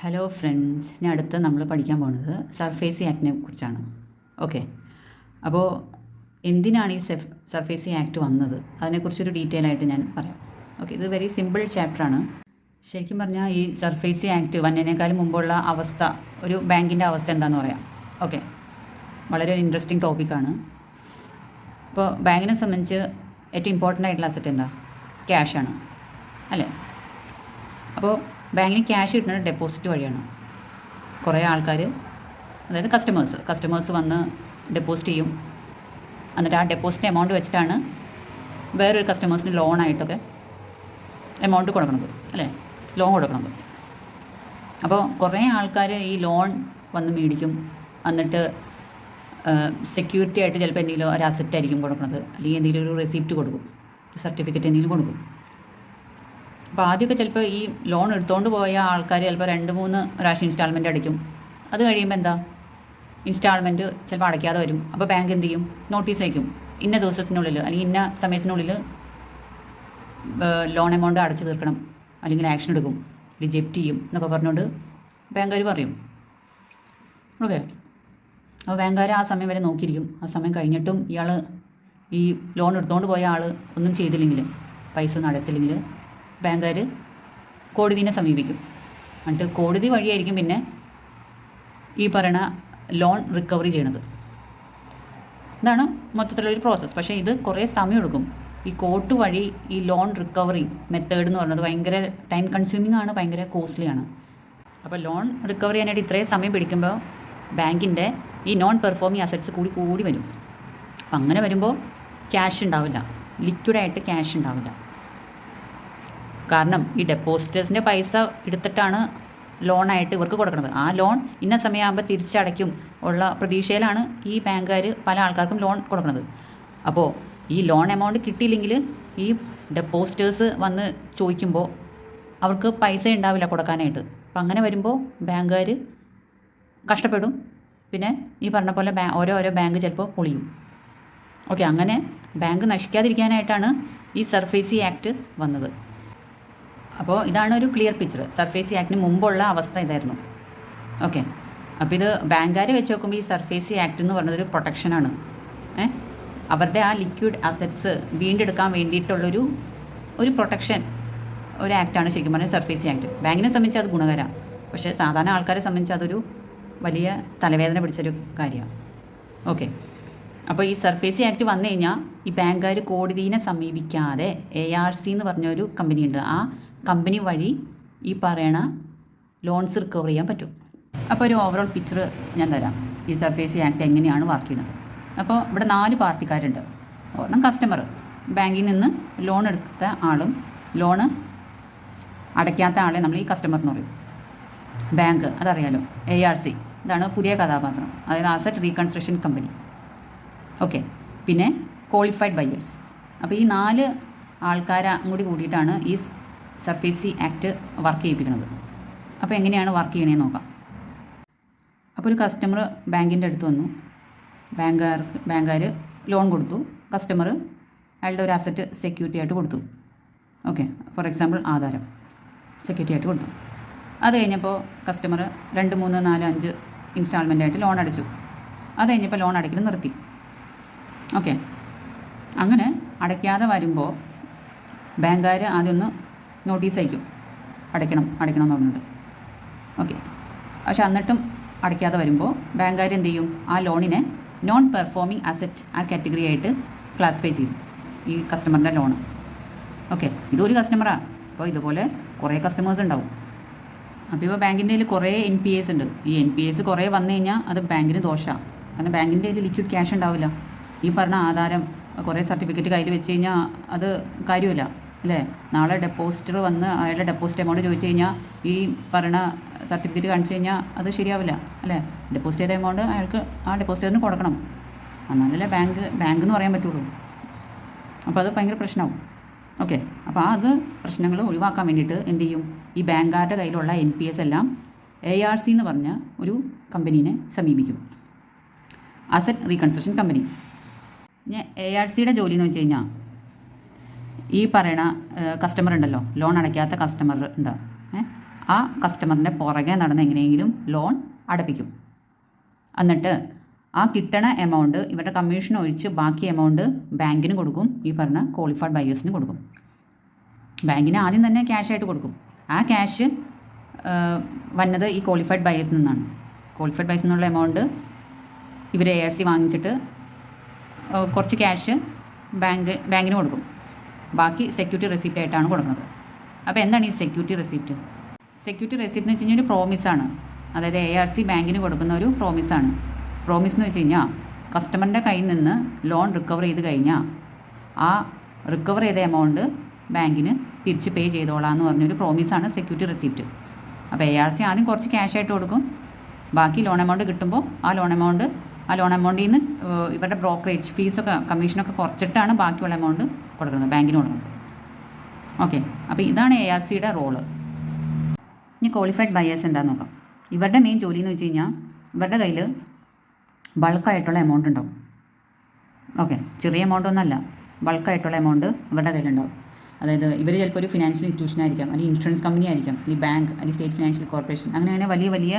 Hello friends, ഞാൻ അടുത്ത് നമ്മൾ പഠിക്കാൻ പോകുന്നത് സർഫേസി ആക്ടിനെ കുറിച്ചാണ്. ഓക്കെ, അപ്പോൾ എന്തിനാണ് ഈ സർഫേസി ആക്ട് വന്നത് അതിനെക്കുറിച്ചൊരു ഡീറ്റെയിൽ ആയിട്ട് ഞാൻ പറയാം. ഓക്കെ, ഇത് വെരി സിമ്പിൾ ചാപ്റ്ററാണ്. ശരിക്കും പറഞ്ഞാൽ ഈ സർഫേസി ആക്ട് വന്നതിനേക്കാളും മുമ്പുള്ള അവസ്ഥ, ഒരു ബാങ്കിൻ്റെ അവസ്ഥ എന്താണെന്ന് പറയാം. ഓക്കെ, വളരെ ഒരു ഇൻട്രസ്റ്റിംഗ് ടോപ്പിക്കാണ്. ഇപ്പോൾ ബാങ്കിനെ സംബന്ധിച്ച് ഏറ്റവും ഇമ്പോർട്ടൻ്റ് ആയിട്ടുള്ള അസറ്റ് എന്താ? ക്യാഷാണ് അല്ലേ? അപ്പോൾ ബാങ്കിന് ക്യാഷ് കിട്ടുന്നത് ഡെപ്പോസിറ്റ് വഴിയാണ്. കുറേ ആൾക്കാർ, അതായത് കസ്റ്റമേഴ്സ് വന്ന് ഡെപ്പോസിറ്റ് ചെയ്യും. എന്നിട്ട് ആ ഡെപ്പോസിറ്റ് എമൗണ്ട് വെച്ചിട്ടാണ് വേറൊരു കസ്റ്റമേഴ്സിന് ലോണായിട്ടൊക്കെ എമൗണ്ട് കൊടുക്കണത് അല്ലേ, ലോൺ കൊടുക്കണത്. അപ്പോൾ കുറേ ആൾക്കാർ ഈ ലോൺ വന്ന് മേടിക്കും. എന്നിട്ട് സെക്യൂരിറ്റി ആയിട്ട് ചിലപ്പോൾ എന്തെങ്കിലും ഒരു അസറ്റ് ആയിരിക്കും കൊടുക്കുന്നത്, അല്ലെങ്കിൽ എന്തെങ്കിലും ഒരു റെസിപ്റ്റ് കൊടുക്കും, സർട്ടിഫിക്കറ്റ് എന്തെങ്കിലും കൊടുക്കും. അപ്പോൾ ആദ്യമൊക്കെ ചിലപ്പോൾ ഈ ലോൺ എടുത്തുകൊണ്ട് പോയ ആൾക്കാർ ചിലപ്പോൾ 2-3 പ്രാവശ്യം ഇൻസ്റ്റാൾമെൻറ്റ് അടയ്ക്കും. അത് കഴിയുമ്പോൾ എന്താ, ഇൻസ്റ്റാൾമെൻറ്റ് ചിലപ്പോൾ അടയ്ക്കാതെ വരും. അപ്പോൾ ബാങ്ക് എന്ത് ചെയ്യും? നോട്ടീസ് അയക്കും, ഇന്ന ദിവസത്തിനുള്ളിൽ അല്ലെങ്കിൽ ഇന്ന സമയത്തിനുള്ളിൽ ലോൺ എമൗണ്ട് അടച്ചു തീർക്കണം, അല്ലെങ്കിൽ ആക്ഷൻ എടുക്കും, റിജക്റ്റ് ചെയ്യും എന്നൊക്കെ പറഞ്ഞുകൊണ്ട് ബാങ്കുകാർ പറയും. ഓക്കെ, അപ്പോൾ ബാങ്കുകാർ ആ സമയം വരെ നോക്കിയിരിക്കും. ആ സമയം കഴിഞ്ഞിട്ടും ഇയാൾ ഈ ലോൺ എടുത്തുകൊണ്ട് പോയ ആൾ ഒന്നും ചെയ്തില്ലെങ്കിൽ, പൈസ ഒന്നും അടച്ചില്ലെങ്കിൽ ബാങ്കുകാർ കോടതിനെ സമീപിക്കും. എന്നിട്ട് കോടതി വഴിയായിരിക്കും പിന്നെ ഈ പറയണ ലോൺ റിക്കവറി ചെയ്യണത്. ഇതാണ് മൊത്തത്തിലുള്ളൊരു പ്രോസസ്സ്. പക്ഷേ ഇത് കുറേ സമയം എടുക്കും. ഈ കോർട്ട് വഴി ഈ ലോൺ റിക്കവറി മെത്തേഡ് എന്ന് പറയുന്നത് ഭയങ്കര ടൈം കൺസ്യൂമിംഗ് ആണ്, ഭയങ്കര കോസ്റ്റ്ലിയാണ്. അപ്പോൾ ലോൺ റിക്കവർ ചെയ്യാനായിട്ട് ഇത്രയും സമയം പിടിക്കുമ്പോൾ ബാങ്കിൻ്റെ ഈ നോൺ പെർഫോമിങ് അസറ്റ്സ് കൂടി വരും. അപ്പം അങ്ങനെ വരുമ്പോൾ ക്യാഷ് ഉണ്ടാവില്ല, ലിക്വിഡായിട്ട് ക്യാഷ് ഉണ്ടാവില്ല. കാരണം ഈ ഡെപ്പോസിറ്റേഴ്സിൻ്റെ പൈസ എടുത്തിട്ടാണ് ലോണായിട്ട് ഇവർക്ക് കൊടുക്കുന്നത്. ആ ലോൺ ഇന്ന സമയമാകുമ്പോൾ തിരിച്ചടയ്ക്കും ഉള്ള പ്രതീക്ഷയിലാണ് ഈ ബാങ്കുകാർ പല ആൾക്കാർക്കും ലോൺ കൊടുക്കുന്നത്. അപ്പോൾ ഈ ലോൺ എമൗണ്ട് കിട്ടിയില്ലെങ്കിൽ ഈ ഡെപ്പോസിറ്റേഴ്സ് വന്ന് ചോദിക്കുമ്പോൾ അവർക്ക് പൈസ ഉണ്ടാവില്ല കൊടുക്കാനായിട്ട്. അപ്പം അങ്ങനെ വരുമ്പോൾ ബാങ്കുകാർ കഷ്ടപ്പെടും. പിന്നെ ഈ പറഞ്ഞ പോലെ ഓരോ ബാങ്ക് ചിലപ്പോൾ പൊളിയും. ഓക്കെ, അങ്ങനെ ബാങ്ക് നശിക്കാതിരിക്കാനായിട്ടാണ് ഈ സർഫേസി ആക്ട് വന്നത്. അപ്പോൾ ഇതാണ് ഒരു ക്ലിയർ പിക്ചർ. സർഫേസി ആക്ടിന് മുമ്പുള്ള അവസ്ഥ ഇതായിരുന്നു. ഓക്കെ, അപ്പോൾ ഇത് ബാങ്കുകാരെ വെച്ച് നോക്കുമ്പോൾ ഈ സർഫേസി ആക്ട് എന്ന് പറയുന്നത് ഒരു പ്രൊട്ടക്ഷനാണ്. അവരുടെ ആ ലിക്വിഡ് അസറ്റ്സ് വീണ്ടെടുക്കാൻ വേണ്ടിയിട്ടുള്ളൊരു പ്രൊട്ടക്ഷൻ, ഒരു ആക്റ്റാണ് ശരിക്കും പറഞ്ഞാൽ സർഫേസി ആക്ട്. ബാങ്കിനെ സംബന്ധിച്ച് അത് ഗുണകരമാണ്, പക്ഷേ സാധാരണ ആൾക്കാരെ സംബന്ധിച്ച് അതൊരു വലിയ തലവേദന പിടിച്ചൊരു കാര്യമാണ്. ഓക്കെ, അപ്പോൾ ഈ സർഫേസി ആക്ട് വന്നു കഴിഞ്ഞാൽ ഈ ബാങ്കുകാർ കോടതിയെ സമീപിക്കാതെ ARC എന്ന് പറഞ്ഞൊരു കമ്പനിയുണ്ട്. ആ കമ്പനി വഴി ഈ പറയണ ലോൺസ് റിക്കവർ ചെയ്യാൻ പറ്റും. അപ്പോൾ ഒരു ഓവറോൾ പിക്ചർ ഞാൻ തരാം, ഈ സർഫേസി ആക്ട് എങ്ങനെയാണ് വർക്ക് ചെയ്യുന്നത്. അപ്പോൾ ഇവിടെ 4 പാർട്ടിക്കാരുണ്ട്. ഒരെണ്ണം കസ്റ്റമർ, ബാങ്കിൽ നിന്ന് ലോൺ എടുത്ത ആളും ലോണ് അടയ്ക്കാത്ത ആളെ നമ്മൾ ഈ കസ്റ്റമർ എന്ന് പറയും. ബാങ്ക് അതറിയാലോ, ARC ഇതാണ് പുതിയ കഥാപാത്രം, അതായത് അസറ്റ് റീകൺസ്ട്രക്ഷൻ കമ്പനി. ഓക്കെ, പിന്നെ ക്വാളിഫൈഡ് ബയേഴ്സ്. അപ്പോൾ ഈ 4 ആൾക്കാരും കൂടിയിട്ടാണ് ഈ സർഫേസി ആക്ട് വർക്ക് ചെയ്യിപ്പിക്കുന്നത്. അപ്പോൾ എങ്ങനെയാണ് വർക്ക് ചെയ്യണേന്ന് നോക്കാം. അപ്പോൾ ഒരു കസ്റ്റമർ ബാങ്കിൻ്റെ അടുത്ത് വന്നു, ബാങ്കുകാർ ലോൺ കൊടുത്തു, കസ്റ്റമർ അയാളുടെ ഒരു അസറ്റ് സെക്യൂരിറ്റി ആയിട്ട് കൊടുത്തു. ഓക്കെ, ഫോർ എക്സാമ്പിൾ ആധാരം സെക്യൂരിറ്റി ആയിട്ട് കൊടുത്തു. അത് കഴിഞ്ഞപ്പോൾ കസ്റ്റമർ 2, 3, 4, 5 ഇൻസ്റ്റാൾമെൻ്റ് ആയിട്ട് ലോൺ അടച്ചു. അത് കഴിഞ്ഞപ്പോൾ ലോൺ അടയ്ക്കൽ നിർത്തി. ഓക്കെ, അങ്ങനെ അടയ്ക്കാതെ വരുമ്പോൾ ബാങ്കുകാർ ആദ്യം ഒന്ന് നോട്ടീസ് അയക്കും, അടയ്ക്കണം എന്ന് പറഞ്ഞിട്ട്. ഓക്കെ, പക്ഷെ എന്നിട്ടും അടയ്ക്കാതെ വരുമ്പോൾ ബാങ്കുകാർ എന്ത് ചെയ്യും? ആ ലോണിനെ നോൺ പെർഫോമിങ് അസറ്റ് ആ കാറ്റഗറി ആയിട്ട് ക്ലാസിഫൈ ചെയ്യും ഈ കസ്റ്റമറിൻ്റെ ലോണ്. ഓക്കെ, ഇതൊരു കസ്റ്റമറാണ്. അപ്പോൾ ഇതുപോലെ കുറേ കസ്റ്റമേഴ്സ് ഉണ്ടാവും. അപ്പോൾ ഇപ്പോൾ ബാങ്കിൻ്റെ കയ്യിൽ കുറേ NPAs ഉണ്ട്. ഈ NPAs കുറേ വന്നു കഴിഞ്ഞാൽ അത് ബാങ്കിന് ദോഷമാണ്. കാരണം ബാങ്കിൻ്റെ കയ്യിൽ ലിക്വിഡ് ക്യാഷ് ഉണ്ടാവില്ല. ഈ പറഞ്ഞ ആധാരം, കുറേ സർട്ടിഫിക്കറ്റ് കയ്യിൽ വെച്ച് കഴിഞ്ഞാൽ അത് കാര്യമില്ല അല്ലേ? നാളെ ഡെപ്പോസിറ്റർ വന്ന് അയാളുടെ ഡെപ്പോസിറ്റ് എമൗണ്ട് ചോദിച്ചു കഴിഞ്ഞാൽ ഈ പറഞ്ഞ സർട്ടിഫിക്കറ്റ് കാണിച്ചു കഴിഞ്ഞാൽ അത് ശരിയാവില്ല അല്ലേ? ഡെപ്പോസിറ്റ് ചെയ്ത എമൗണ്ട് അയാൾക്ക് ആ ഡെപ്പോസിറ്ററിന് കൊടുക്കണം, എന്നാലല്ലേ ബാങ്ക് എന്ന് പറയാൻ പറ്റുള്ളൂ. അപ്പോൾ അത് ഭയങ്കര പ്രശ്നമാവും. ഓക്കെ, അപ്പോൾ അത് പ്രശ്നങ്ങൾ ഒഴിവാക്കാൻ വേണ്ടിയിട്ട് എന്ത് ചെയ്യും? ഈ ബാങ്കുകാരുടെ കയ്യിലുള്ള NPAs എല്ലാം ARC എന്ന് പറഞ്ഞ ഒരു കമ്പനീനെ സമീപിക്കും, അസറ്റ് റീകൺസ്ട്രക്ഷൻ കമ്പനി. ARCയുടെ ജോലി എന്ന് വെച്ച് കഴിഞ്ഞാൽ ഈ പറയണ കസ്റ്റമർ ഉണ്ടല്ലോ, ലോൺ അടയ്ക്കാത്ത കസ്റ്റമർ ഉണ്ട്, ആ കസ്റ്റമറിൻ്റെ പുറകെ നടന്ന് എങ്ങനെയെങ്കിലും ലോൺ അടപ്പിക്കും. എന്നിട്ട് ആ കിട്ടണ എമൗണ്ട് ഇവരുടെ കമ്മീഷൻ ഒഴിച്ച് ബാക്കി എമൗണ്ട് ബാങ്കിന് കൊടുക്കും, ഈ പറഞ്ഞ ക്വാളിഫൈഡ് ബയേഴ്സിന് കൊടുക്കും. ബാങ്കിന് ആദ്യം തന്നെ ക്യാഷായിട്ട് കൊടുക്കും. ആ ക്യാഷ് വന്നത് ഈ ക്വാളിഫൈഡ് ബയേഴ്സിൽ നിന്നാണ്. ക്വാളിഫൈഡ് ബയേഴ്സിൽ നിന്നുള്ള എമൗണ്ട് ഇവർ ARC വാങ്ങിച്ചിട്ട് കുറച്ച് ക്യാഷ് ബാങ്കിന് കൊടുക്കും. ബാക്കി സെക്യൂരിറ്റി റെസിപ്റ്റ് ആയിട്ടാണ് കൊടുക്കുന്നത്. അപ്പോൾ എന്താണ് ഈ സെക്യൂരിറ്റി റെസിപ്റ്റ്? സെക്യൂരിറ്റി റെസിപ്റ്റ് എന്ന് വെച്ച് കഴിഞ്ഞാൽ ഒരു പ്രോമിസാണ്. അതായത് ARC ബാങ്കിന് കൊടുക്കുന്ന ഒരു പ്രോമിസാണ്. പ്രോമിസ് എന്ന് വെച്ച് കഴിഞ്ഞാൽ കസ്റ്റമറിൻ്റെ കയ്യിൽ നിന്ന് ലോൺ റിക്കവർ ചെയ്ത് കഴിഞ്ഞാൽ ആ റിക്കവർ ചെയ്ത എമൗണ്ട് ബാങ്കിന് തിരിച്ച് പേ ചെയ്തോളാം എന്ന് പറഞ്ഞൊരു പ്രോമിസാണ് സെക്യൂരിറ്റി റെസിപ്റ്റ്. അപ്പോൾ ARC ആദ്യം കുറച്ച് ക്യാഷായിട്ട് കൊടുക്കും. ബാക്കി ലോൺ എമൗണ്ട് കിട്ടുമ്പോൾ ആ ലോൺ എമൗണ്ടിൽ നിന്ന് ഇവരുടെ ബ്രോക്കറേജ് ഫീസൊക്കെ കമ്മീഷനൊക്കെ കുറച്ചിട്ടാണ് ബാക്കിയുള്ള എമൗണ്ട് കൊടുക്കുന്നത്, ബാങ്കിന് കൊടുക്കുന്നത്. ഓക്കെ, അപ്പോൾ ഇതാണ് ARCയുടെ റോള്. ഇനി ക്വാളിഫൈഡ് ബയേഴ്സ് എന്താണെന്ന് നോക്കാം. ഇവരുടെ മെയിൻ ജോലി എന്ന് വെച്ച് കഴിഞ്ഞാൽ ഇവരുടെ കയ്യിൽ ബൾക്കായിട്ടുള്ള എമൗണ്ട് ഉണ്ടാവും. ഓക്കെ, ചെറിയ എമൗണ്ട് ഒന്നല്ല, ബൾക്കായിട്ടുള്ള എമൗണ്ട് ഇവരുടെ കയ്യിലുണ്ടാവും. അതായത് ഇവർ ചിലപ്പോൾ ഒരു ഫിനാൻഷ്യൽ ഇൻസ്റ്റിറ്റ്യൂഷൻ ആയിരിക്കാം, അല്ലെങ്കിൽ ഇൻഷുറൻസ് കമ്പനി ആയിരിക്കാം, അല്ലെങ്കിൽ ബാങ്ക്, അല്ലെങ്കിൽ സ്റ്റേറ്റ് ഫിനാൻഷ്യൽ കോർപ്പറേഷൻ, അങ്ങനെ വലിയ വലിയ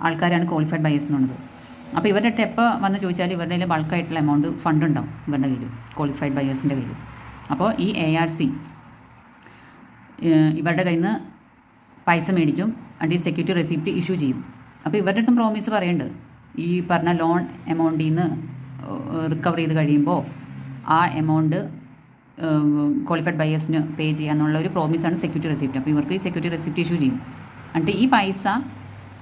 ആൾക്കാരാണ് ക്വാളിഫൈഡ് ബയേഴ്സ് എന്ന് പറയുന്നത്. അപ്പോൾ ഇവരുടെ അടുത്ത് എപ്പോൾ വന്ന് ചോദിച്ചാൽ ഇവരുടെ കയ്യിൽ ബൾക്കായിട്ടുള്ള എമൗണ്ട് ഫണ്ട് ഉണ്ടാവും ഇവരുടെ കയ്യിൽ, ക്വാളിഫൈഡ് ബയേഴ്സിൻ്റെ കയ്യിൽ. അപ്പോൾ ഈ ARC ഇവരുടെ കയ്യിൽ നിന്ന് പൈസ മേടിക്കും, അതിൻ്റെ സെക്യൂരിറ്റി റെസിപ്റ്റ് ഇഷ്യൂ ചെയ്യും. അപ്പോൾ ഇവരുടെ അടുത്തും പ്രോമിസ് പറയുന്നുണ്ട്, ഈ പറഞ്ഞ ലോൺ എമൗണ്ടിൽ നിന്ന് റിക്കവർ ചെയ്ത് കഴിയുമ്പോൾ ആ എമൗണ്ട് ക്വാളിഫൈഡ് ബയേഴ്സിന് പേ ചെയ്യാന്നുള്ള ഒരു പ്രോമിസാണ് സെക്യൂരിറ്റി റെസിപ്റ്റ്. അപ്പോൾ ഇവർക്ക് ഈ സെക്യൂരിറ്റി റെസിപ്റ്റ് ഇഷ്യൂ ചെയ്യും. എന്നിട്ട് ഈ പൈസ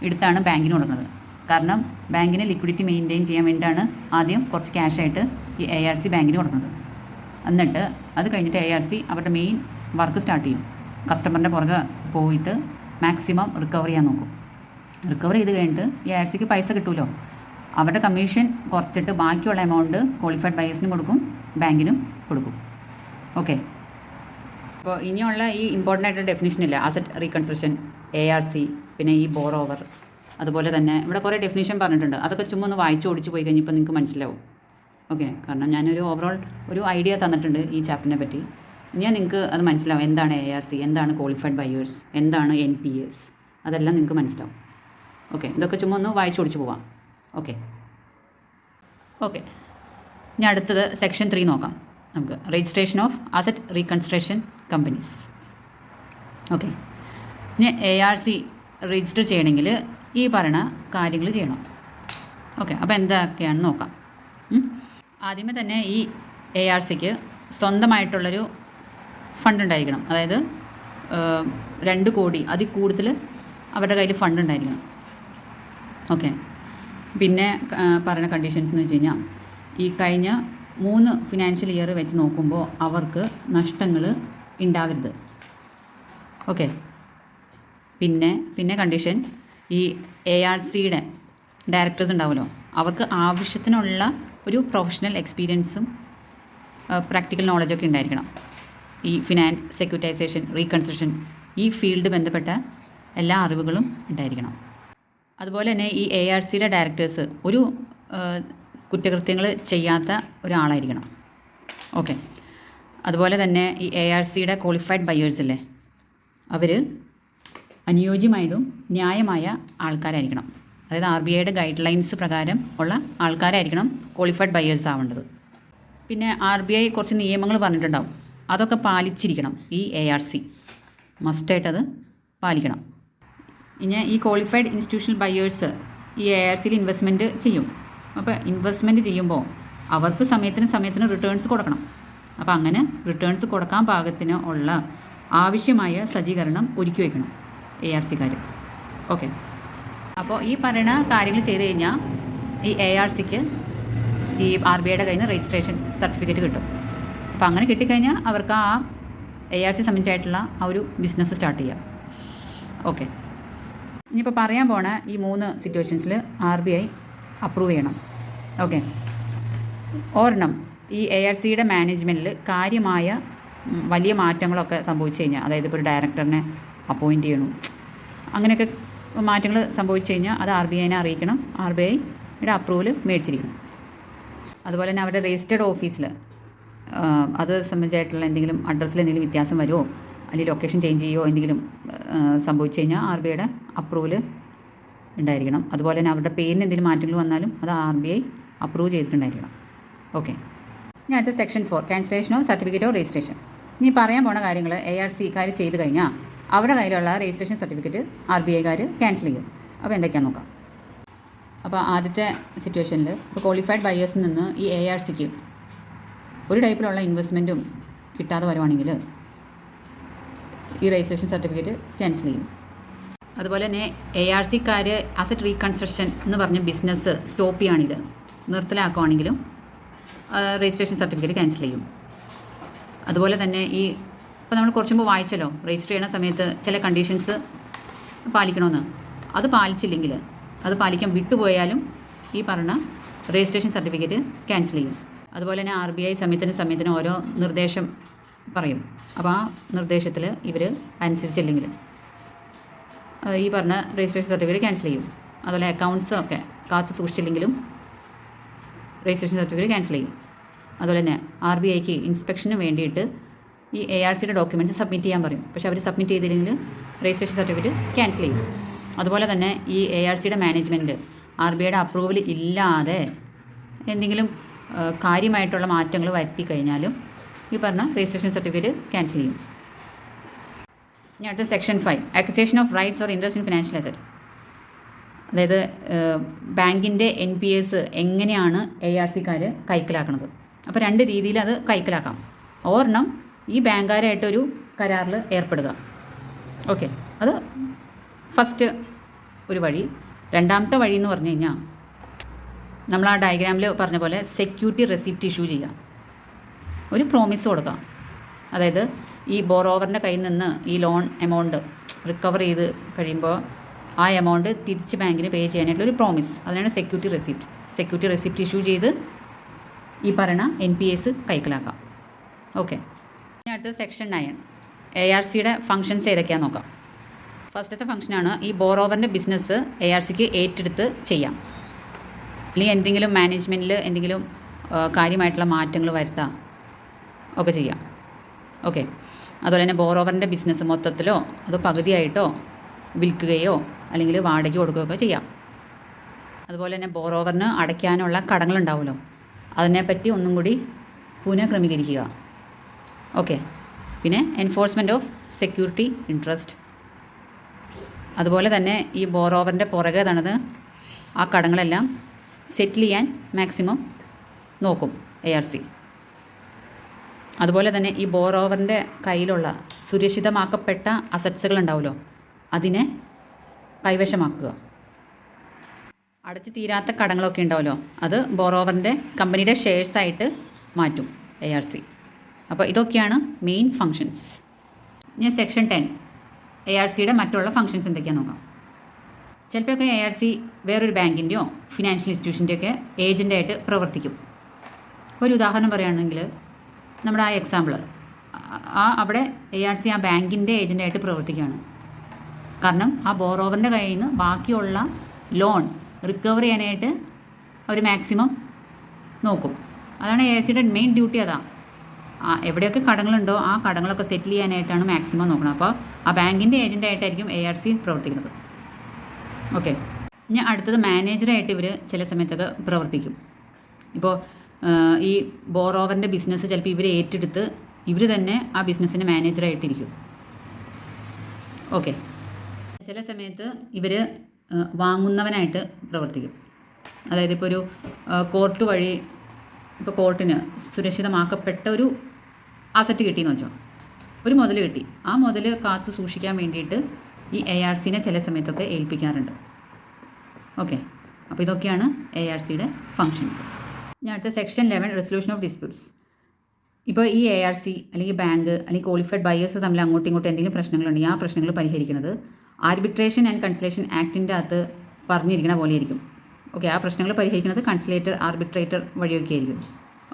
എടുത്താണ് ബാങ്കിന് കൊടുക്കുന്നത്. കാരണം ബാങ്കിന് ലിക്വിഡിറ്റി മെയിൻറ്റെയിൻ ചെയ്യാൻ വേണ്ടിയിട്ടാണ് ആദ്യം കുറച്ച് ക്യാഷായിട്ട് ഈ ARC ബാങ്കിന് കൊടുക്കുന്നത്. എന്നിട്ട് അത് കഴിഞ്ഞിട്ട് ARC അവരുടെ മെയിൻ വർക്ക് സ്റ്റാർട്ട് ചെയ്യും. കസ്റ്റമറിൻ്റെ പുറകെ പോയിട്ട് മാക്സിമം റിക്കവർ ചെയ്യാൻ നോക്കും. റിക്കവർ ചെയ്ത് കഴിഞ്ഞിട്ട് ഈ ARCക്ക് പൈസ കിട്ടുമല്ലോ, അവരുടെ കമ്മീഷൻ കുറച്ചിട്ട് ബാക്കിയുള്ള എമൗണ്ട് ക്വാളിഫൈഡ് ബയേഴ്സിനും കൊടുക്കും, ബാങ്കിനും കൊടുക്കും. ഓക്കെ, അപ്പോൾ ഇനിയുള്ള ഈ ഇമ്പോർട്ടൻ്റ് ആയിട്ടുള്ള ഡെഫിനിഷൻ ഇല്ല, അസറ്റ് റീകൺസ്ട്രക്ഷൻ, ARC, പിന്നെ ഈ ബോറോവർ, അതുപോലെ തന്നെ ഇവിടെ കുറേ ഡെഫിനിഷൻ പറഞ്ഞിട്ടുണ്ട്. അതൊക്കെ ചുമ്മാ ഒന്ന് വായിച്ച് ഓടിച്ച് പോയി കഴിഞ്ഞപ്പോൾ നിങ്ങൾക്ക് മനസ്സിലാവും. ഓക്കെ, കാരണം ഞാനൊരു ഓവറോൾ ഒരു ഐഡിയ തന്നിട്ടുണ്ട് ഈ ചാപ്റ്ററിനെ പറ്റി. ഞാൻ നിങ്ങൾക്ക് അത് മനസ്സിലാവും, എന്താണ് ARC, എന്താണ് ക്വാളിഫൈഡ് ബയേഴ്സ്, എന്താണ് NPS, അതെല്ലാം നിങ്ങൾക്ക് മനസ്സിലാവും. ഓക്കെ, ഇതൊക്കെ ചുമ്മാ ഒന്ന് വായിച്ച് ഓടിച്ച് പോവാം. ഓക്കെ, ഇനി അടുത്തത് സെക്ഷൻ 3 നോക്കാം നമുക്ക്. Registration of asset reconstruction companies. Okay, ഇനി ARC രജിസ്റ്റർ ചെയ്യണമെങ്കിൽ ഈ പറയുന്ന കാര്യങ്ങൾ ചെയ്യണം. ഓക്കെ, അപ്പോൾ എന്തൊക്കെയാണെന്ന് നോക്കാം. ആദ്യമേ തന്നെ ഈ ARCക്ക് സ്വന്തമായിട്ടുള്ളൊരു ഫണ്ട് ഉണ്ടായിരിക്കണം. അതായത് 2 കോടി അതിൽ കൂടുതൽ അവരുടെ കയ്യിൽ ഫണ്ട് ഉണ്ടായിരിക്കണം. ഓക്കെ, പിന്നെ പറയുന്ന കണ്ടീഷൻസ് എന്ന് വെച്ച് കഴിഞ്ഞാൽ ഈ കഴിഞ്ഞ 3 ഫിനാൻഷ്യൽ ഇയർ വെച്ച് നോക്കുമ്പോൾ അവർക്ക് നഷ്ടങ്ങൾ ഉണ്ടാവരുത്. ഓക്കെ, പിന്നെ കണ്ടീഷൻ ഈ ARCയുടെ ഡയറക്ടേഴ്സ് ഉണ്ടാവുമല്ലോ, അവർക്ക് ആവശ്യത്തിനുള്ള ഒരു പ്രൊഫഷണൽ എക്സ്പീരിയൻസും പ്രാക്ടിക്കൽ നോളജൊക്കെ ഉണ്ടായിരിക്കണം. ഈ ഫിനാൻസ്, സെക്യൂരിറ്റൈസേഷൻ, റീകൺസ്ട്രക്ഷൻ, ഈ ഫീൽഡ് ബന്ധപ്പെട്ട എല്ലാ അറിവുകളും ഉണ്ടായിരിക്കണം. അതുപോലെ തന്നെ ഈ ARCയുടെ ഡയറക്ടേഴ്സ് ഒരു കുറ്റകൃത്യങ്ങൾ ചെയ്യാത്ത ഒരാളായിരിക്കണം. ഓക്കെ, അതുപോലെ തന്നെ ഈ ARCയുടെ ക്വാളിഫൈഡ് ബയേഴ്സില്ലേ, അവർ അനുയോജ്യമായതും ന്യായമായ ആൾക്കാരായിരിക്കണം. അതായത് RBIയുടെ ഗൈഡ് ലൈൻസ് പ്രകാരം ഉള്ള ആൾക്കാരായിരിക്കണം ക്വാളിഫൈഡ് ബയേഴ്സ് ആവേണ്ടത്. പിന്നെ RBI കുറച്ച് നിയമങ്ങൾ പറഞ്ഞിട്ടുണ്ടാവും, അതൊക്കെ പാലിച്ചിരിക്കണം ഈ ARC, മസ്റ്റായിട്ടത് പാലിക്കണം. ഇനി ഈ ക്വാളിഫൈഡ് ഇൻസ്റ്റിറ്റ്യൂഷണൽ ബയേഴ്സ് ഈ ARCയിൽ ഇൻവെസ്റ്റ്മെൻറ്റ് ചെയ്യും. അപ്പോൾ ഇൻവെസ്റ്റ്മെൻറ്റ് ചെയ്യുമ്പോൾ അവർക്ക് സമയത്തിന് റിട്ടേൺസ് കൊടുക്കണം. അപ്പോൾ അങ്ങനെ റിട്ടേൺസ് കൊടുക്കാൻ പാകത്തിന് ഉള്ള ആവശ്യമായ സജ്ജീകരണം ഒരുക്കി വയ്ക്കണം ARCക്കാർ. ഓക്കെ, അപ്പോൾ ഈ പറയുന്ന കാര്യങ്ങൾ ചെയ്ത് കഴിഞ്ഞാൽ ഈ ARCക്ക് ഈ RBIയുടെ കയ്യിൽ നിന്ന് രജിസ്ട്രേഷൻ സർട്ടിഫിക്കറ്റ് കിട്ടും. അപ്പോൾ അങ്ങനെ കിട്ടിക്കഴിഞ്ഞാൽ അവർക്ക് ആ ARC സംബന്ധിച്ചായിട്ടുള്ള ആ ഒരു ബിസിനസ് സ്റ്റാർട്ട് ചെയ്യാം. ഓക്കെ, ഇനിയിപ്പോൾ പറയാൻ പോണ ഈ 3 സിറ്റുവേഷൻസിൽ RBI അപ്രൂവ് ചെയ്യണം. ഓക്കെ, ഒരെണ്ണം ഈ ARCയുടെ മാനേജ്മെൻറ്റിൽ കാര്യമായ വലിയ മാറ്റങ്ങളൊക്കെ സംഭവിച്ചു കഴിഞ്ഞാൽ, അതായത് ഇപ്പോൾ ഒരു ഡയറക്ടറിനെ അപ്പോയിൻറ്റ് ചെയ്യണം, അങ്ങനെയൊക്കെ മാറ്റങ്ങൾ സംഭവിച്ചു കഴിഞ്ഞാൽ അത് RBIനെ അറിയിക്കണം. RBIയുടെ അപ്രൂവൽ മേടിച്ചിരിക്കണം. അതുപോലെ തന്നെ അവരുടെ രജിസ്റ്റേർഡ് ഓഫീസിൽ അത് സംബന്ധിച്ചായിട്ടുള്ള എന്തെങ്കിലും അഡ്രസ്സിൽ എന്തെങ്കിലും വ്യത്യാസം വരുമോ, അല്ലെങ്കിൽ ലൊക്കേഷൻ ചേഞ്ച് ചെയ്യുകയോ എന്തെങ്കിലും സംഭവിച്ചു കഴിഞ്ഞാൽ RBIയുടെ അപ്രൂവൽ ഉണ്ടായിരിക്കണം. അതുപോലെ തന്നെ അവരുടെ പേരിന് എന്തെങ്കിലും മാറ്റങ്ങൾ വന്നാലും അത് RBI അപ്രൂവ് ചെയ്തിട്ടുണ്ടായിരിക്കണം. ഓക്കെ. ഇനി അടുത്ത section 4 cancellation of certificate of registration. ഇനി പറയാൻ പോണ കാര്യങ്ങൾ ARCക്കാർ ചെയ്ത് കഴിഞ്ഞാൽ അവരുടെ കയ്യിലുള്ള രജിസ്ട്രേഷൻ സർട്ടിഫിക്കറ്റ് RBIക്കാർ ക്യാൻസൽ ചെയ്യും. അപ്പോൾ എന്തൊക്കെയാണെന്ന് നോക്കാം. അപ്പോൾ ആദ്യത്തെ സിറ്റുവേഷനിൽ ഇപ്പോൾ ക്വാളിഫൈഡ് ബയേഴ്സിൽ നിന്ന് ഈ ARCക്ക് ഒരു ടൈപ്പിലുള്ള ഇൻവെസ്റ്റ്മെൻറ്റും കിട്ടാതെ വരുവാണെങ്കിൽ ഈ രജിസ്ട്രേഷൻ സർട്ടിഫിക്കറ്റ് ക്യാൻസൽ ചെയ്യും. അതുപോലെ തന്നെ ARCക്കാർ അസറ്റ് റീകൺസ്ട്രക്ഷൻ എന്ന് പറഞ്ഞ ബിസിനസ് സ്റ്റോപ്പ് ചെയ്യുകയാണെങ്കിൽ നിർത്തലാക്കുകയാണെങ്കിലും രജിസ്ട്രേഷൻ സർട്ടിഫിക്കറ്റ് ക്യാൻസൽ ചെയ്യും. അതുപോലെ തന്നെ ഇപ്പോൾ നമ്മൾ കുറച്ച് മുമ്പ് വായിച്ചല്ലോ, രജിസ്റ്റർ ചെയ്യുന്ന സമയത്ത് ചില കണ്ടീഷൻസ് പാലിക്കണമെന്ന്. അത് പാലിച്ചില്ലെങ്കിൽ, അത് പാലിക്കാൻ വിട്ടുപോയാലും ഈ പറഞ്ഞ രജിസ്ട്രേഷൻ സർട്ടിഫിക്കറ്റ് ക്യാൻസൽ ചെയ്യും. അതുപോലെ തന്നെ RBI സമയത്തിന് ഓരോ നിർദ്ദേശം പറയും. അപ്പോൾ ആ നിർദ്ദേശത്തിൽ ഇവർ അനുസരിച്ചില്ലെങ്കിൽ ഈ പറഞ്ഞ രജിസ്ട്രേഷൻ സർട്ടിഫിക്കറ്റ് ക്യാൻസൽ ചെയ്യും. അതുപോലെ അക്കൗണ്ട്സ് ഒക്കെ കാത്തു സൂക്ഷിച്ചില്ലെങ്കിലും രജിസ്ട്രേഷൻ സർട്ടിഫിക്കറ്റ് ക്യാൻസൽ ചെയ്യും. അതുപോലെ തന്നെ RBIക്ക് ഇൻസ്പെക്ഷന് വേണ്ടിയിട്ട് ഈ ARCയുടെ ഡോക്യുമെൻറ്റ്സ് സബ്മിറ്റ് ചെയ്യാൻ പറയും. പക്ഷേ അവർ സബ്മിറ്റ് ചെയ്തില്ലെങ്കിൽ രജിസ്ട്രേഷൻ സർട്ടിഫിക്കറ്റ് ക്യാൻസൽ ചെയ്യും. അതുപോലെ തന്നെ ഈ ARCയുടെ മാനേജ്മെൻറ്റ് RBIയുടെ അപ്രൂവൽ ഇല്ലാതെ എന്തെങ്കിലും കാര്യമായിട്ടുള്ള മാറ്റങ്ങൾ വരുത്തി കഴിഞ്ഞാലും ഈ പറഞ്ഞ രജിസ്ട്രേഷൻ സർട്ടിഫിക്കറ്റ് ക്യാൻസൽ ചെയ്യും. ഇനി അടുത്ത section 5 acquisition of rights or interest in financial asset. അതായത് ബാങ്കിൻ്റെ NPAs എങ്ങനെയാണ് ARCക്കാർ കൈക്കലാക്കുന്നത്. അപ്പോൾ 2 രീതിയിൽ അത് കൈക്കലാക്കാം. ഒരെണ്ണം ഈ ബാങ്കുകാരായിട്ടൊരു കരാറിൽ ഏർപ്പെടുക. ഓക്കെ, അത് ഫസ്റ്റ് ഒരു വഴി. രണ്ടാമത്തെ വഴി എന്ന് പറഞ്ഞു കഴിഞ്ഞാൽ നമ്മൾ ആ ഡയഗ്രാമിൽ പറഞ്ഞ പോലെ സെക്യൂരിറ്റി റെസിപ്റ്റ് ഇഷ്യൂ ചെയ്യാം. ഒരു പ്രോമിസ് കൊടുക്കാം. അതായത് ഈ ബോറോവറിൻ്റെ കയ്യിൽ നിന്ന് ഈ ലോൺ എമൗണ്ട് റിക്കവർ ചെയ്ത് കഴിയുമ്പോൾ ആ എമൗണ്ട് തിരിച്ച് ബാങ്കിന് പേ ചെയ്യാനായിട്ടുള്ള ഒരു പ്രോമിസ്, അതിനാണ് security receipt. Security receipt issue ചെയ്ത് ഈ പറയുന്ന NPAs കൈക്കലാക്കാം. ഓക്കെ. ഇനി അടുത്ത സെക്ഷൻ 9 ARCയുടെ ഫങ്ഷൻസ് ഏതൊക്കെയാണെന്ന് നോക്കാം. ഫസ്റ്റത്തെ ഫംഗ്ഷനാണ് ഈ ബോറോവറിൻ്റെ ബിസിനസ് ARCക്ക് ഏറ്റെടുത്ത് ചെയ്യാം. അല്ലെങ്കിൽ എന്തെങ്കിലും മാനേജ്മെൻറ്റിൽ എന്തെങ്കിലും കാര്യമായിട്ടുള്ള മാറ്റങ്ങൾ വരുത്താം ഒക്കെ ചെയ്യാം. ഓക്കെ. അതുപോലെ തന്നെ ബോറോവറിൻ്റെ ബിസിനസ് മൊത്തത്തിലോ അതോ പകുതിയായിട്ടോ വിൽക്കുകയോ അല്ലെങ്കിൽ വാടകയ്ക്ക് കൊടുക്കുകയോ ഒക്കെ ചെയ്യാം. അതുപോലെ തന്നെ ബോറോവറിന് അടയ്ക്കാനുള്ള കടങ്ങളുണ്ടാവുമല്ലോ, അതിനെപ്പറ്റി ഒന്നും കൂടി പുനഃക്രമീകരിക്കുക. ഓക്കെ. പിന്നെ എൻഫോഴ്സ്മെൻറ്റ് ഓഫ് സെക്യൂരിറ്റി ഇൻട്രസ്റ്റ്. അതുപോലെ തന്നെ ഈ ബോറോവറിൻ്റെ പുറകെ നടന്ന് ആ കടങ്ങളെല്ലാം സെറ്റിൽ ചെയ്യാൻ മാക്സിമം നോക്കും ARC. അതുപോലെ തന്നെ ഈ ബോറോവറിൻ്റെ കയ്യിലുള്ള സുരക്ഷിതമാക്കപ്പെട്ട അസറ്റ്സുകൾ ഉണ്ടാവുമല്ലോ, അതിനെ കൈവശമാക്കുക. അടച്ചു തീരാത്ത കടങ്ങളൊക്കെ ഉണ്ടാവുമല്ലോ, അത് ബോറോവറിൻ്റെ കമ്പനിയുടെ ഷെയർസായിട്ട് മാറ്റും ARC. അപ്പോൾ ഇതൊക്കെയാണ് മെയിൻ ഫങ്ഷൻസ്. ഇനി സെക്ഷൻ 10 ARCയുടെ മറ്റുള്ള ഫങ്ഷൻസ് എന്തൊക്കെയാണെന്ന് നോക്കാം. ചിലപ്പോഴൊക്കെ ARC വേറൊരു ബാങ്കിൻ്റെയോ ഫിനാൻഷ്യൽ ഇൻസ്റ്റിറ്റ്യൂഷൻ്റെയൊക്കെ ഏജൻ്റായിട്ട് പ്രവർത്തിക്കും. ഒരു ഉദാഹരണം പറയുകയാണെങ്കിൽ നമ്മുടെ ആ എക്സാമ്പിൾ, അവിടെ ARC ആ ബാങ്കിൻ്റെ ഏജൻ്റായിട്ട് പ്രവർത്തിക്കുകയാണ്. കാരണം ആ ബോറോവറിൻ്റെ കയ്യിൽ നിന്ന് ബാക്കിയുള്ള ലോൺ റിക്കവർ ചെയ്യാനായിട്ട് അവർ മാക്സിമം നോക്കും. അതാണ് ARCയുടെ മെയിൻ ഡ്യൂട്ടി. അതാണ് എവിടെയൊക്കെ കടങ്ങളുണ്ടോ ആ കടങ്ങളൊക്കെ സെറ്റിൽ ചെയ്യാനായിട്ടാണ് മാക്സിമം നോക്കണം. അപ്പോൾ ആ ബാങ്കിൻ്റെ ഏജൻ്റായിട്ടായിരിക്കും ARC പ്രവർത്തിക്കുന്നത്. ഓക്കെ. ഇനി അടുത്തത് മാനേജറായിട്ട് ഇവർ ചില സമയത്തൊക്കെ പ്രവർത്തിക്കും. ഇപ്പോൾ ഈ ബോറോവറിൻ്റെ ബിസിനസ് ചിലപ്പോൾ ഇവർ ഏറ്റെടുത്ത് ഇവർ തന്നെ ആ ബിസിനസ്സിൻ്റെ മാനേജറായിട്ടിരിക്കും. ഓക്കെ. ചില സമയത്ത് ഇവർ വാങ്ങുന്നവനായിട്ട് പ്രവർത്തിക്കും. അതായത് ഇപ്പോൾ ഒരു കോർട്ട് വഴി ഇപ്പോൾ കോർട്ടിന് സുരക്ഷിതമാക്കപ്പെട്ട ഒരു അസറ്റ് കിട്ടിയെന്ന് വെച്ചോ, ഒരു മുതൽ കിട്ടി. ആ മുതൽ കാത്തു സൂക്ഷിക്കാൻ വേണ്ടിയിട്ട് ഈ ARCനെ ചില സമയത്തൊക്കെ ഏൽപ്പിക്കാറുണ്ട്. ഓക്കെ. അപ്പോൾ ഇതൊക്കെയാണ് ARCയുടെ ഫങ്ഷൻസ്. ഇനി അടുത്ത സെക്ഷൻ 11 റെസൊല്യൂഷൻ ഓഫ് ഡിസ്പ്യൂട്ട്സ്. ഇപ്പോൾ ഈ ARC അല്ലെങ്കിൽ ബാങ്ക് അല്ലെങ്കിൽ ക്വാളിഫൈഡ് ബയേഴ്സ് തമ്മിൽ അങ്ങോട്ടും ഇങ്ങോട്ടും എന്തെങ്കിലും പ്രശ്നങ്ങളുണ്ടെങ്കിൽ ആ പ്രശ്നങ്ങൾ പരിഹരിക്കുന്നത് ആർബിട്രേഷൻ ആൻഡ് കൺസലേഷൻ ആക്ടിൻ്റെ അകത്ത് പറഞ്ഞിരിക്കുന്ന പോലെ ആയിരിക്കും. ഓക്കെ. ആ പ്രശ്നങ്ങൾ പരിഹരിക്കുന്നത് കൺസലേറ്റർ, ആർബിട്രേറ്റർ വഴിയൊക്കെ ആയിരിക്കും.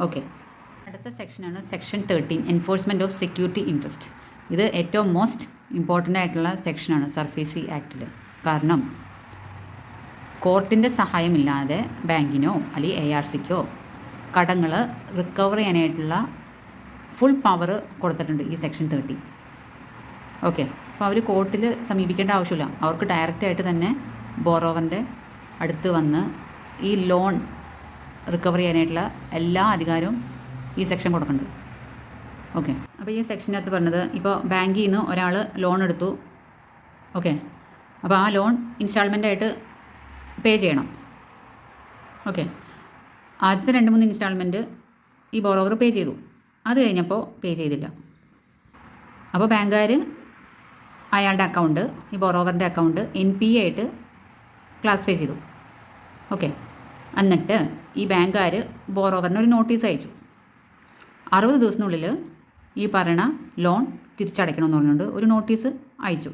ഓക്കെ. അടുത്ത സെക്ഷനാണ് section 13 enforcement of security interest. ഇത് ഏറ്റവും മോസ്റ്റ് ഇമ്പോർട്ടൻ്റ് ആയിട്ടുള്ള സെക്ഷനാണ് സർഫേസി ആക്ടിൽ. കാരണം കോർട്ടിൻ്റെ സഹായമില്ലാതെ ബാങ്കിനോ അല്ലെങ്കിൽ ARCക്കോ കടങ്ങൾ റിക്കവർ ചെയ്യാനായിട്ടുള്ള ഫുൾ പവർ കൊടുത്തിട്ടുണ്ട് ഈ സെക്ഷൻ 30. ഓക്കെ, അപ്പോൾ അവർ കോർട്ടിൽ സമീപിക്കേണ്ട ആവശ്യമില്ല. അവർക്ക് ഡയറക്റ്റായിട്ട് തന്നെ ബോറോവറിൻ്റെ അടുത്ത് വന്ന് ഈ ലോൺ റിക്കവർ ചെയ്യാനായിട്ടുള്ള എല്ലാ അധികാരവും ഈ സെക്ഷൻ കൊടുക്കുന്നുണ്ട്. ഓക്കെ, അപ്പോൾ ഈ സെക്ഷനകത്ത് പറഞ്ഞത് ഇപ്പോൾ ബാങ്കിൽ നിന്ന് ഒരാൾ ലോൺ എടുത്തു. ഓക്കെ, അപ്പോൾ ആ ലോൺ ഇൻസ്റ്റാൾമെൻ്റായിട്ട് പേ ചെയ്യണം. ഓക്കെ, ആദ്യത്തെ 2-3 ഇൻസ്റ്റാൾമെൻറ്റ് ഈ ബോറോവർ പേ ചെയ്തു. അത് കഴിഞ്ഞപ്പോൾ പേ ചെയ്തില്ല. അപ്പോൾ ബാങ്കുകാർ അയാളുടെ അക്കൗണ്ട്, ഈ ബോറോവറിൻ്റെ അക്കൗണ്ട് NPA ആയിട്ട് ക്ലാസിഫൈ ചെയ്തു. ഓക്കെ, എന്നിട്ട് ഈ ബാങ്കുകാർ ബോറോവറിന് ഒരു നോട്ടീസ് അയച്ചു. 60 ദിവസത്തിനുള്ളിൽ ഈ പറയണ ലോൺ തിരിച്ചടയ്ക്കണമെന്ന് പറഞ്ഞുകൊണ്ട് ഒരു നോട്ടീസ് അയച്ചു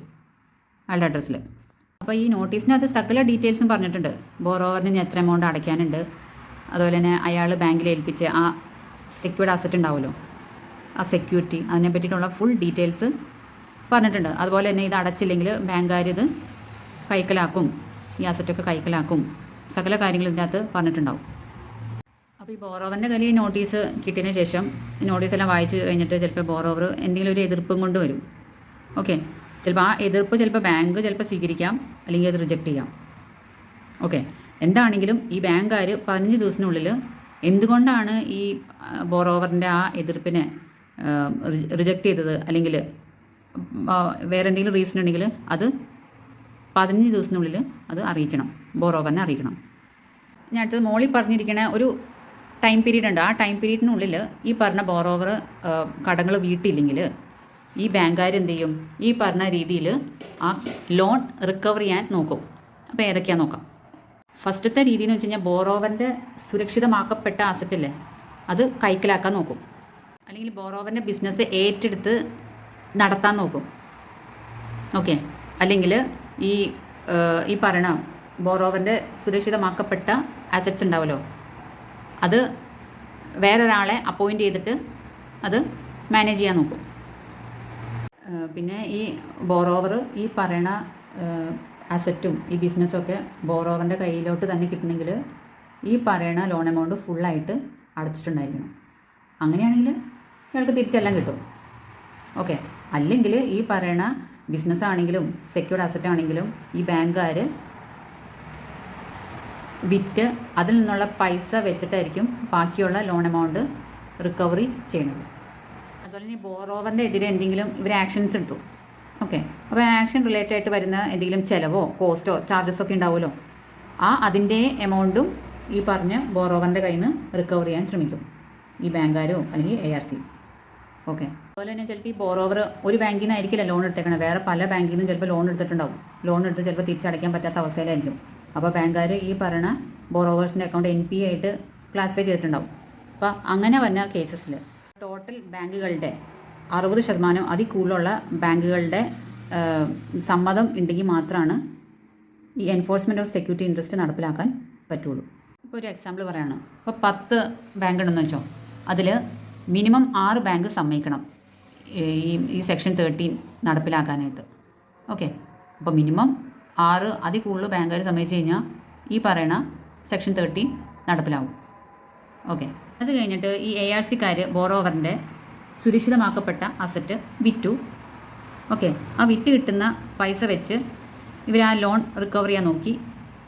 അയാളുടെ അഡ്രസ്സിൽ. അപ്പോൾ ഈ നോട്ടീസിനകത്ത് സകല ഡീറ്റെയിൽസും പറഞ്ഞിട്ടുണ്ട്. ബോറോവറിന് എത്ര എമൗണ്ട് അടയ്ക്കാനുണ്ട്, അതുപോലെ തന്നെ അയാൾ ബാങ്കിൽ ഏൽപ്പിച്ച് ആ സെക്യൂർഡ് അസറ്റ് ഉണ്ടാവുമല്ലോ, ആ സെക്യൂരിറ്റി, അതിനെ പറ്റിയിട്ടുള്ള ഫുൾ ഡീറ്റെയിൽസ് പറഞ്ഞിട്ടുണ്ട്. അതുപോലെ തന്നെ ഇത് അടച്ചില്ലെങ്കിൽ ബാങ്കുകാർ ഇത് കൈക്കലാക്കും, ഈ അസറ്റൊക്കെ കൈക്കലാക്കും, സകല കാര്യങ്ങൾ ഇതിനകത്ത് പറഞ്ഞിട്ടുണ്ടാവും. അപ്പോൾ ഈ ബോറോവറിൻ്റെ കയ്യിൽ ഈ നോട്ടീസ് കിട്ടിയതിന് ശേഷം നോട്ടീസെല്ലാം വായിച്ച് കഴിഞ്ഞിട്ട് ചിലപ്പോൾ ബോറോവർ എന്തെങ്കിലും ഒരു എതിർപ്പും കൊണ്ട് വരും. ഓക്കെ, ചിലപ്പോൾ ആ എതിർപ്പ് ചിലപ്പോൾ ബാങ്ക് ചിലപ്പോൾ സ്വീകരിക്കാം, അല്ലെങ്കിൽ അത് റിജക്റ്റ് ചെയ്യാം. ഓക്കെ, എന്താണെങ്കിലും ഈ ബാങ്കുകാർ 15 ദിവസത്തിനുള്ളിൽ എന്തുകൊണ്ടാണ് ഈ ബോറോവറിൻ്റെ ആ എതിർപ്പിനെ റിജക്റ്റ് ചെയ്തത്, അല്ലെങ്കിൽ വേറെ എന്തെങ്കിലും റീസൺ ഉണ്ടെങ്കിൽ അത് 15 ദിവസത്തിനുള്ളിൽ അത് അറിയിക്കണം, ബോറോവറിനെ അറിയിക്കണം. ഞാൻ അടുത്തത് മോളിൽ പറഞ്ഞിരിക്കണ ഒരു ടൈം പീരീഡ് ഉണ്ട്. ആ ടൈം പീരീഡിനുള്ളിൽ ഈ പറഞ്ഞ ബോറോവർ കടങ്ങൾ വീട്ടിയില്ലെങ്കിൽ ഈ ബാങ്കുകാർ എന്ത് ചെയ്യും, ഈ പറഞ്ഞ രീതിയിൽ ആ ലോൺ റിക്കവർ ചെയ്യാൻ നോക്കും. അപ്പോൾ ഏതൊക്കെയാണെന്ന് നോക്കാം. ഫസ്റ്റത്തെ രീതി എന്ന് വെച്ച് കഴിഞ്ഞാൽ ബോറോവറിൻ്റെ സുരക്ഷിതമാക്കപ്പെട്ട അസറ്റില്ലേ അത് കൈക്കലാക്കാൻ നോക്കും, അല്ലെങ്കിൽ ബോറോവറിൻ്റെ ബിസിനസ് ഏറ്റെടുത്ത് നടത്താൻ നോക്കും. ഓക്കെ, അല്ലെങ്കിൽ ഈ പറയണ ബോറോവറിൻ്റെ സുരക്ഷിതമാക്കപ്പെട്ട അസറ്റ്സ് ഉണ്ടാവുമല്ലോ, അത് വേറൊരാളെ അപ്പോയിൻറ്റ് ചെയ്തിട്ട് അത് മാനേജ് ചെയ്യാൻ നോക്കും. പിന്നെ ഈ ബോറോവർ ഈ പറയണ അസറ്റും ഈ ബിസിനസ്സൊക്കെ ബോറോവറിൻ്റെ കയ്യിലോട്ട് തന്നെ കിട്ടണമെങ്കിൽ ഈ പറയണ ലോൺ എമൗണ്ട് ഫുള്ളായിട്ട് അടച്ചിട്ടുണ്ടായിരിക്കണം. അങ്ങനെയാണെങ്കിൽ ഇയാൾക്ക് തിരിച്ചെല്ലാം കിട്ടും. ഓക്കെ, അല്ലെങ്കിൽ ഈ പറയണ ബിസിനസ്സാണെങ്കിലും സെക്യൂർഡ് അസറ്റ് ആണെങ്കിലും ഈ ബാങ്കുകാർ വിറ്റ് അതിൽ നിന്നുള്ള പൈസ വെച്ചിട്ടായിരിക്കും ബാക്കിയുള്ള ലോൺ എമൗണ്ട് റിക്കവറി ചെയ്യുന്നത്. അതുപോലെ തന്നെ ബോറോവറിൻ്റെ എതിരെ എന്തെങ്കിലും ഇവർ ആക്ഷൻസ് എടുത്തു. ഓക്കെ, അപ്പോൾ ആക്ഷൻ റിലേറ്റഡ് ആയിട്ട് വരുന്ന എന്തെങ്കിലും ചിലവോ കോസ്റ്റോ ചാർജസോ ഒക്കെ ഉണ്ടാവുമല്ലോ, അതിൻ്റെ എമൗണ്ടും ഈ പറഞ്ഞ ബോറോവറിൻ്റെ കയ്യിൽ നിന്ന് റിക്കവർ ചെയ്യാൻ ശ്രമിക്കും ഈ ബാങ്കുകാരോ അല്ലെങ്കിൽ ARC. ഓക്കെ, അതുപോലെ തന്നെ ചിലപ്പോൾ ഈ ബോറോവർ ഒരു ബാങ്കിൽ നിന്നായിരിക്കില്ല ലോൺ എടുത്തേക്കണം, വേറെ പല ബാങ്കിൽ നിന്നും ചിലപ്പോൾ ലോൺ എടുത്തിട്ടുണ്ടാവും. ലോൺ എടുത്ത് ചിലപ്പോൾ തിരിച്ചടയ്ക്കാൻ പറ്റാത്ത അവസ്ഥയിലായിരിക്കും. അപ്പോൾ ബാങ്കുകാർ ഈ പറയുന്ന ബോറോവേഴ്സിൻ്റെ അക്കൗണ്ട് NPA ആയിട്ട് ക്ലാസിഫൈ ചെയ്തിട്ടുണ്ടാവും. അപ്പോൾ അങ്ങനെ വന്ന കേസസിൽ ടോട്ടൽ ബാങ്കുകളുടെ 60% അതിൽ കൂടുതലുള്ള ബാങ്കുകളുടെ സമ്മതം ഉണ്ടെങ്കിൽ മാത്രമാണ് ഈ എൻഫോഴ്സ്മെൻറ്റ് ഓഫ് സെക്യൂരിറ്റി ഇൻട്രസ്റ്റ് നടപ്പിലാക്കാൻ പറ്റുള്ളൂ. ഇപ്പോൾ ഒരു എക്സാമ്പിൾ പറയുകയാണ്. ഇപ്പോൾ 10 ബാങ്ക് ഉണ്ടെന്ന് വെച്ചോ, അതിൽ മിനിമം 6 ബാങ്ക് സമ്മതിക്കണം ഈ സെക്ഷൻ 13 നടപ്പിലാക്കാനായിട്ട്. ഓക്കെ, അപ്പോൾ മിനിമം 6 അതിൽ കൂടുതൽ ബാങ്കുകാർ സമ്മതിച്ച് കഴിഞ്ഞാൽ ഈ പറയണ സെക്ഷൻ 13 നടപ്പിലാവും. ഓക്കെ, അത് കഴിഞ്ഞിട്ട് ഈ ARCക്കാർ ബോറോവറിൻ്റെ സുരക്ഷിതമാക്കപ്പെട്ട അസറ്റ് വിറ്റു. ഓക്കെ, ആ വിറ്റ് കിട്ടുന്ന പൈസ വെച്ച് ഇവർ ആ ലോൺ റിക്കവർ ചെയ്യാൻ നോക്കി.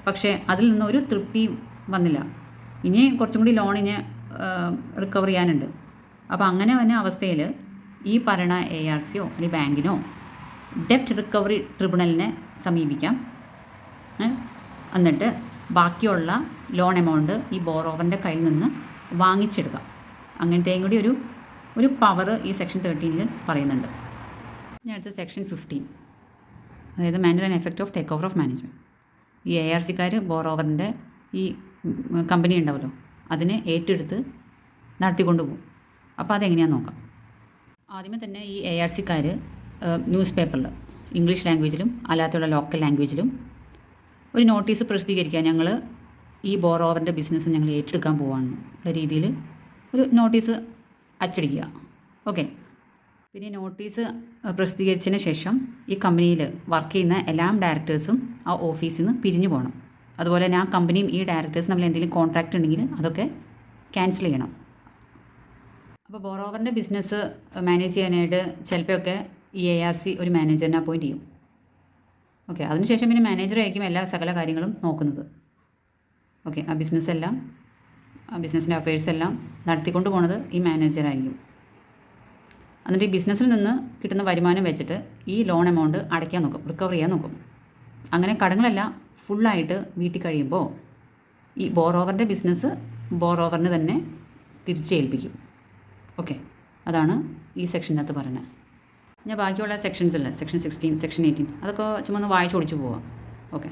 പക്ഷേ അതിൽ നിന്നൊരു തൃപ്തിയും വന്നില്ല. ഇനി കുറച്ചും കൂടി ലോണിന് റിക്കവർ ചെയ്യാനുണ്ട്. അപ്പോൾ അങ്ങനെ വന്ന അവസ്ഥയിൽ ഈ പറയണ ARCയോ അല്ലെങ്കിൽ ബാങ്കിനോ ഡെപ്റ്റ് റിക്കവറി ട്രിബ്യൂണലിനെ സമീപിക്കാം. എന്നിട്ട് ബാക്കിയുള്ള ലോൺ എമൗണ്ട് ഈ ബോറോവറിൻ്റെ കയ്യിൽ നിന്ന് വാങ്ങിച്ചെടുക്കാം. അങ്ങനത്തെയും കൂടി ഒരു പവർ ഈ സെക്ഷൻ 13 പറയുന്നുണ്ട്. ഇനി അടുത്ത സെക്ഷൻ 15, അതായത് manor and effect of take over of management. ഈ ARCക്കാർ ബോറോവറിൻ്റെ ഈ കമ്പനി ഉണ്ടാവുമല്ലോ അതിനെ ഏറ്റെടുത്ത് നടത്തിക്കൊണ്ടുപോകും. അപ്പോൾ അതെങ്ങനെയാണെന്ന് നോക്കാം. ആദ്യമേ തന്നെ ഈ ARCക്കാർ ന്യൂസ് പേപ്പറിൽ ഇംഗ്ലീഷ് ലാംഗ്വേജിലും അല്ലാത്തുള്ള ലോക്കൽ ലാംഗ്വേജിലും ഒരു നോട്ടീസ് പ്രസിദ്ധീകരിക്കുക, ഞങ്ങൾ ഈ ബോറോവറിൻ്റെ ബിസിനസ് ഞങ്ങൾ ഏറ്റെടുക്കാൻ പോവാണെന്നുള്ള രീതിയിൽ ഒരു നോട്ടീസ് അച്ചടിക്കുക. ഓക്കെ, പിന്നെ നോട്ടീസ് പ്രസിദ്ധീകരിച്ചതിന് ശേഷം ഈ കമ്പനിയിൽ വർക്ക് ചെയ്യുന്ന എല്ലാ ഡയറക്ടേഴ്സും ആ ഓഫീസിൽ നിന്ന് പിരിഞ്ഞു പോകണം. അതുപോലെ തന്നെ ആ കമ്പനിയും ഈ ഡയറക്ടേഴ്സും തമ്മിൽ എന്തെങ്കിലും കോൺട്രാക്റ്റ് ഉണ്ടെങ്കിൽ അതൊക്കെ ക്യാൻസൽ ചെയ്യണം. അപ്പോൾ ബോറോവറിൻ്റെ ബിസിനസ് മാനേജ് ചെയ്യാനായിട്ട് ചിലപ്പോഴൊക്കെ ഈ ARC ഒരു മാനേജറിനെ അപ്പോയിൻറ്റ് ചെയ്യും. ഓക്കെ, അതിനുശേഷം പിന്നെ മാനേജറായിരിക്കും എല്ലാ സകല കാര്യങ്ങളും നോക്കുന്നത്. ഓക്കെ, ആ ബിസിനസ്സിൻ്റെ അഫയേഴ്സ് എല്ലാം നടത്തിക്കൊണ്ട് പോകുന്നത് ഈ മാനേജറായിരിക്കും. എന്നിട്ട് ഈ ബിസിനസ്സിൽ നിന്ന് കിട്ടുന്ന വരുമാനം വെച്ചിട്ട് ഈ ലോൺ എമൗണ്ട് അടയ്ക്കാൻ നോക്കും, റിക്കവർ ചെയ്യാൻ നോക്കും. അങ്ങനെ കടങ്ങളെല്ലാം ഫുള്ളായിട്ട് വീട്ടിൽ കഴിയുമ്പോൾ ഈ ബോറോവറിൻ്റെ ബിസിനസ് ബോറോവറിന് തന്നെ തിരിച്ചേൽപ്പിക്കും. ഓക്കെ, അതാണ് ഈ സെക്ഷനകത്ത് പറയുന്നത്. ഞാൻ ബാക്കിയുള്ള സെക്ഷൻസില്ല, സെക്ഷൻ 16, സെക്ഷൻ 18 അതൊക്കെ ചുമ്മാ ഒന്ന് വായിച്ചോടിച്ച് പോവാം. ഓക്കെ.